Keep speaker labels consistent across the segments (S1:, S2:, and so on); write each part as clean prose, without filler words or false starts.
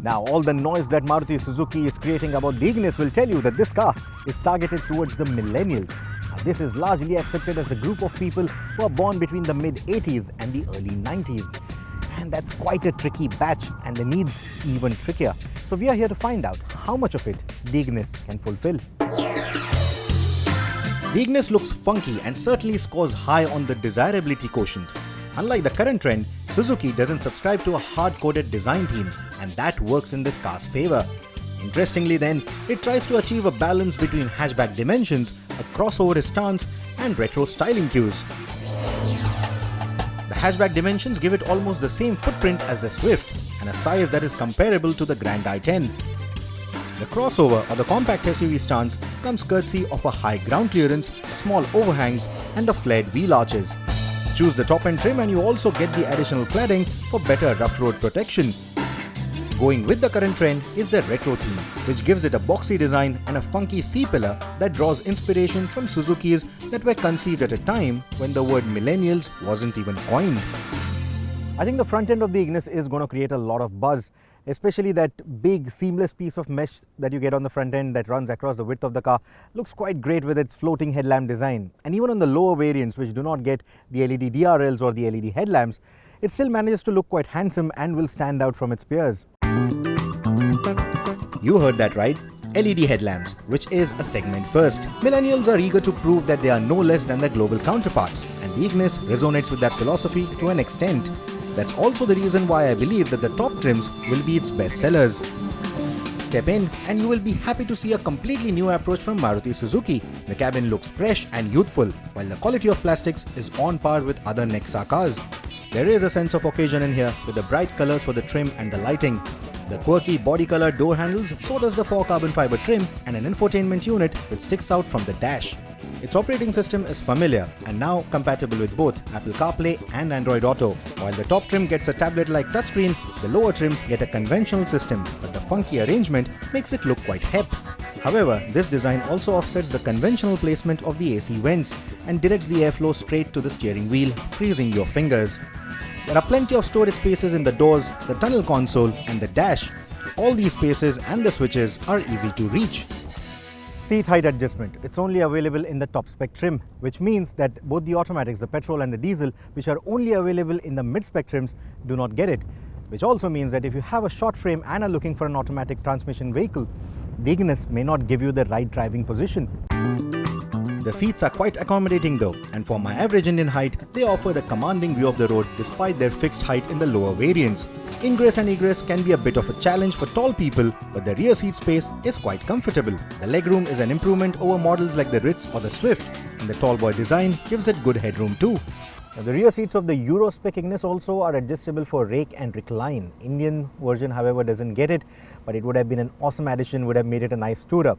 S1: Now, all the noise that Maruti Suzuki is creating about the Ignis will tell you that this car is targeted towards the millennials. Now, this is largely accepted as a group of people who are born between the mid-80s and the early 90s. And that's quite a tricky batch, and the needs even trickier. So we are here to find out how much of it the Ignis can fulfill. The Ignis looks funky and certainly scores high on the desirability quotient. Unlike the current trend, Suzuki doesn't subscribe to a hard-coded design theme, and that works in this car's favor. Interestingly then, it tries to achieve a balance between hatchback dimensions, a crossover stance, and retro styling cues. The hatchback dimensions give it almost the same footprint as the Swift, and a size that is comparable to the Grand i10. The crossover or the compact SUV stance comes courtesy of a high ground clearance, small overhangs, and the flared wheel arches. Choose the top-end trim and you also get the additional cladding for better rough road protection. Going with the current trend is the retro theme, which gives it a boxy design and a funky C-pillar that draws inspiration from Suzukis that were conceived at a time when the word millennials wasn't even coined. I think the front end of the Ignis is going to create a lot of buzz, especially that big seamless piece of mesh that you get on the front end that runs across the width of the car. Looks quite great with its floating headlamp design. And even on the lower variants, which do not get the LED DRLs or the LED headlamps, it still manages to look quite handsome and will stand out from its peers. You heard that right. LED headlamps, which is a segment first. Millennials are eager to prove that they are no less than their global counterparts, and the Ignis resonates with that philosophy to an extent. That's also the reason why I believe that the top trims will be its best sellers. Step in and you will be happy to see a completely new approach from Maruti Suzuki. The cabin looks fresh and youthful, while the quality of plastics is on par with other Nexa cars. There is a sense of occasion in here with the bright colors for the trim and the lighting. The quirky body color door handles, so does the 4 carbon fiber trim and an infotainment unit which sticks out from the dash. Its operating system is familiar and now compatible with both Apple CarPlay and Android Auto. While the top trim gets a tablet-like touchscreen, the lower trims get a conventional system, but the funky arrangement makes it look quite hip. However, this design also offsets the conventional placement of the AC vents and directs the airflow straight to the steering wheel, freezing your fingers. There are plenty of storage spaces in the doors, the tunnel console, and the dash. All these spaces and the switches are easy to reach. Seat height adjustment. It's only available in the top spec trim, which means that both the automatics, the petrol and the diesel, which are only available in the mid-spec trims, do not get it. Which also means that if you have a short frame and are looking for an automatic transmission vehicle, the Ignis may not give you the right driving position. The seats are quite accommodating though, and for my average Indian height, they offer a commanding view of the road despite their fixed height in the lower variants. Ingress and egress can be a bit of a challenge for tall people, but the rear seat space is quite comfortable. The legroom is an improvement over models like the Ritz or the Swift, and the tall boy design gives it good headroom too. Now, the rear seats of the Euro spec Ignis also are adjustable for rake and recline. Indian version, however, doesn't get it, but it would have been an awesome addition, would have made it a nice tourer.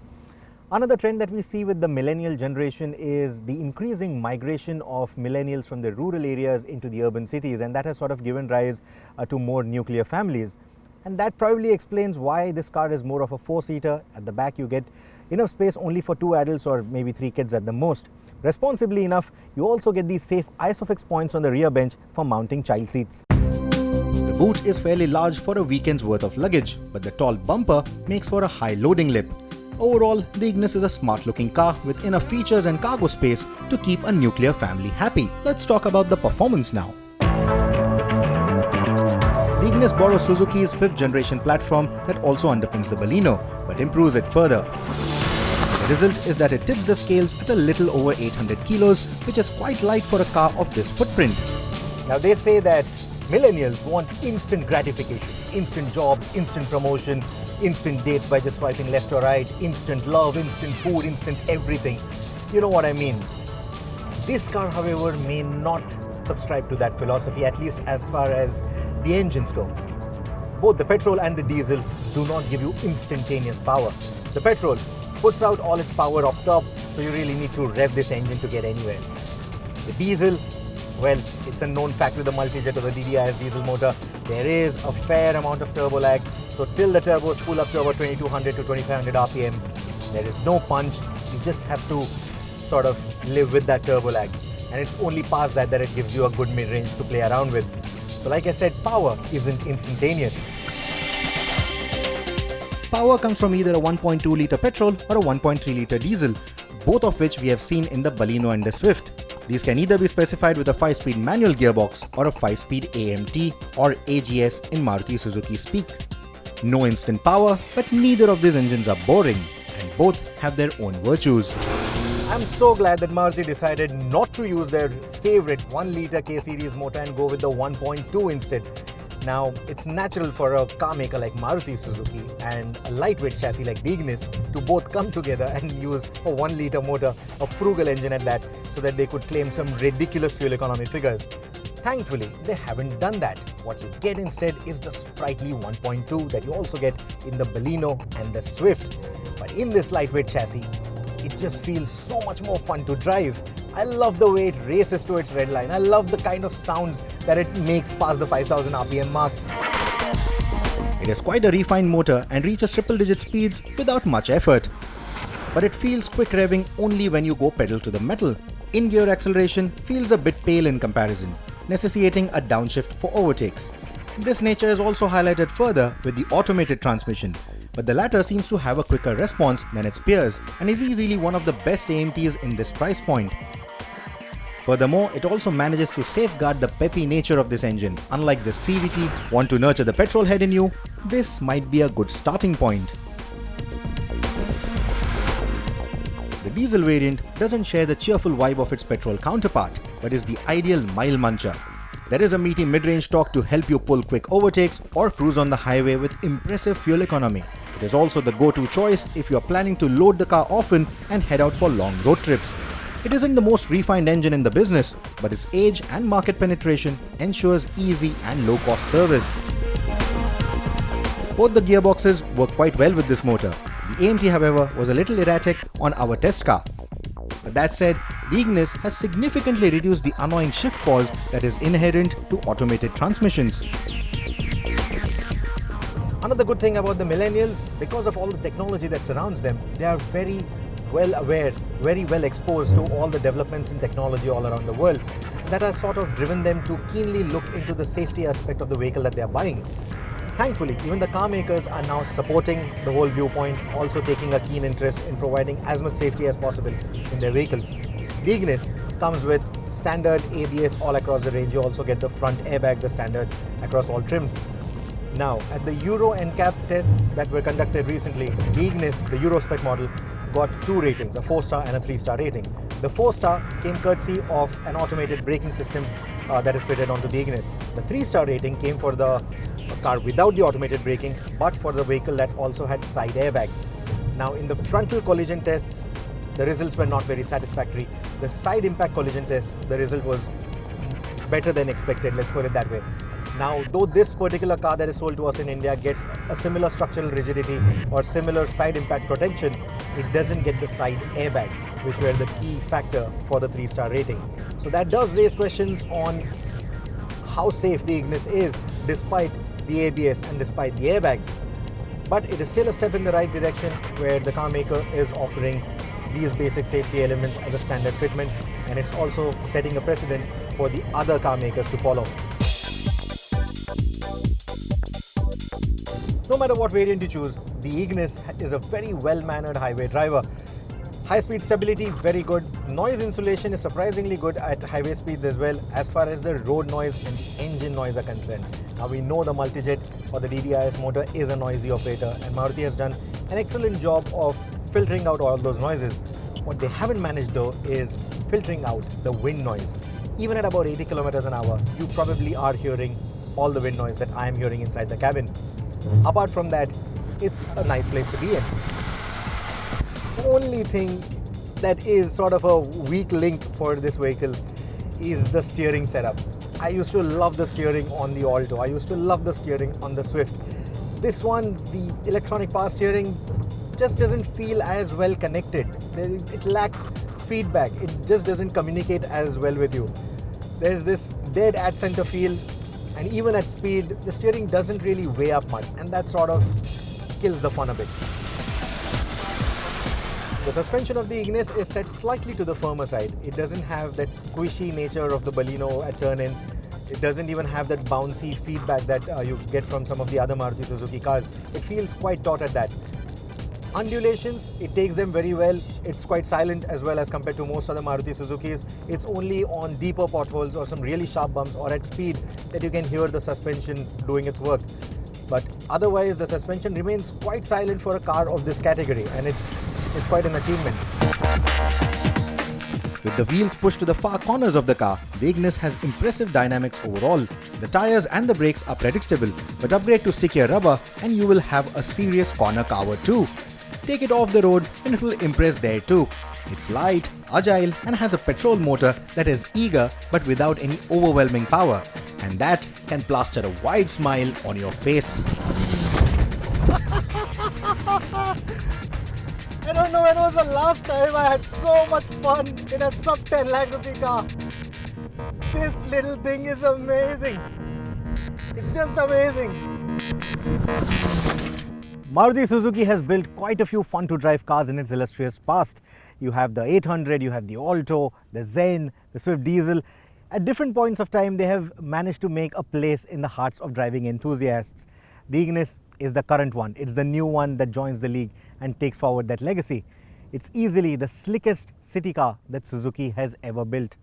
S1: Another trend that we see with the millennial generation is the increasing migration of millennials from the rural areas into the urban cities, and that has sort of given rise to more nuclear families. And that probably explains why this car is more of a 4-seater. At the back you get enough space only for 2 adults or maybe 3 kids at the most. Responsibly enough, you also get these safe ISOFIX points on the rear bench for mounting child seats. The boot is fairly large for a weekend's worth of luggage, but the tall bumper makes for a high loading lip. Overall, the Ignis is a smart-looking car with enough features and cargo space to keep a nuclear family happy. Let's talk about the performance now. The Ignis borrows Suzuki's 5th generation platform that also underpins the Baleno, but improves it further. The result is that it tips the scales at a little over 800 kilos, which is quite light for a car of this footprint. Now they say that millennials want instant gratification, instant jobs, instant promotion, instant dates by just swiping left or right, instant love, instant food, instant everything. You know what I mean. This car, however, may not subscribe to that philosophy, at least as far as the engines go. Both the petrol and the diesel do not give you instantaneous power. The petrol puts out all its power up top, so you really need to rev this engine to get anywhere. The diesel, well, it's a known fact with the multi-jet or the DDIS diesel motor, there is a fair amount of turbo lag. So till the turbos pull up to about 2200 to 2500 RPM, there is no punch. You just have to sort of live with that turbo lag. And it's only past that it gives you a good mid-range to play around with. So like I said, power isn't instantaneous. Power comes from either a 1.2 litre petrol or a 1.3 litre diesel, both of which we have seen in the Baleno and the Swift. These can either be specified with a 5-speed manual gearbox or a 5-speed AMT or AGS in Maruti Suzuki speak. No instant power, but neither of these engines are boring, and both have their own virtues. I'm so glad that Maruti decided not to use their favorite 1 litre K-series motor and go with the 1.2 instead. Now, it's natural for a car maker like Maruti Suzuki and a lightweight chassis like the Ignis to both come together and use a 1 litre motor, a frugal engine at that, so that they could claim some ridiculous fuel economy figures. Thankfully, they haven't done that. What you get instead is the sprightly 1.2 that you also get in the Baleno and the Swift. But in this lightweight chassis, it just feels so much more fun to drive. I love the way it races to its red line. I love the kind of sounds that it makes past the 5000 RPM mark. It is quite a refined motor and reaches triple-digit speeds without much effort. But it feels quick revving only when you go pedal to the metal. In-gear acceleration feels a bit pale in comparison, necessitating a downshift for overtakes. This nature is also highlighted further with the automated transmission, but the latter seems to have a quicker response than its peers and is easily one of the best AMTs in this price point. Furthermore, it also manages to safeguard the peppy nature of this engine. Unlike the CVT, want to nurture the petrol head in you? This might be a good starting point. The diesel variant doesn't share the cheerful vibe of its petrol counterpart, but is the ideal mile muncher. There is a meaty mid-range torque to help you pull quick overtakes or cruise on the highway with impressive fuel economy. It is also the go-to choice if you are planning to load the car often and head out for long road trips. It isn't the most refined engine in the business, but its age and market penetration ensures easy and low-cost service. Both the gearboxes work quite well with this motor. The AMT, however, was a little erratic on our test car. But that said, the Ignis has significantly reduced the annoying shift pause that is inherent to automated transmissions. Another good thing about the millennials, because of all the technology that surrounds them, they are very well aware, very well exposed to all the developments in technology all around the world. That has sort of driven them to keenly look into the safety aspect of the vehicle that they are buying. Thankfully, even the car makers are now supporting the whole viewpoint, also taking a keen interest in providing as much safety as possible in their vehicles. The Ignis comes with standard ABS all across the range. You also get the front airbags as standard across all trims. Now, at the Euro NCAP tests that were conducted recently, the Ignis, the Euro spec model, got 2 ratings, a 4-star and a 3-star rating. The 4-star came courtesy of an automated braking system that is fitted onto the Ignis. The 3-star rating came for the car without the automated braking, but for the vehicle that also had side airbags. Now, in the frontal collision tests, the results were not very satisfactory. The side impact collision test, the result was better than expected, let's put it that way. Now, though this particular car that is sold to us in India gets a similar structural rigidity or similar side impact protection, it doesn't get the side airbags, which were the key factor for the 3-star rating. So that does raise questions on how safe the Ignis is despite the ABS and despite the airbags. But it is still a step in the right direction where the car maker is offering these basic safety elements as a standard fitment, and it's also setting a precedent for the other car makers to follow. No matter what variant you choose, the Ignis is a very well-mannered highway driver. High-speed stability, very good. Noise insulation is surprisingly good at highway speeds as well, as far as the road noise and the engine noise are concerned. Now, we know the multijet or the DDIS motor is a noisy operator, and Maruti has done an excellent job of filtering out all those noises. What they haven't managed though is filtering out the wind noise. Even at about 80 kilometers an hour, you probably are hearing all the wind noise that I am hearing inside the cabin. Apart from that, it's a nice place to be in. The only thing that is sort of a weak link for this vehicle is the steering setup. I used to love the steering on the Alto. I used to love the steering on the Swift. This one, the electronic power steering, just doesn't feel as well connected. It lacks feedback. It just doesn't communicate as well with you. There's this dead at center feel, and even at speed, the steering doesn't really weigh up much, and that sort of kills the fun a bit. The suspension of the Ignis is set slightly to the firmer side. It doesn't have that squishy nature of the Baleno at turn-in, It doesn't even have that bouncy feedback that you get from some of the other Maruti Suzuki cars. It feels quite taut at that. Undulations, it takes them very well. It's quite silent as well as compared to most other Maruti Suzukis. It's only on deeper potholes or some really sharp bumps or at speed that you can hear the suspension doing its work. But otherwise, the suspension remains quite silent for a car of this category, and it's quite an achievement. With the wheels pushed to the far corners of the car, the Ignis has impressive dynamics overall. The tires and the brakes are predictable, but upgrade to stickier rubber and you will have a serious corner cover too. Take it off the road and it will impress there too. It's light, agile and has a petrol motor that is eager but without any overwhelming power. And that can plaster a wide smile on your face. I don't know when was the last time I had so much fun in a sub 10 lakh rupee car. This little thing is amazing. It's just amazing. Maruti Suzuki has built quite a few fun to drive cars in its illustrious past. You have the 800, you have the Alto, the Zen, the Swift Diesel. At different points of time, they have managed to make a place in the hearts of driving enthusiasts. The Ignis is the current one. It's the new one that joins the league and takes forward that legacy. It's easily the slickest city car that Suzuki has ever built.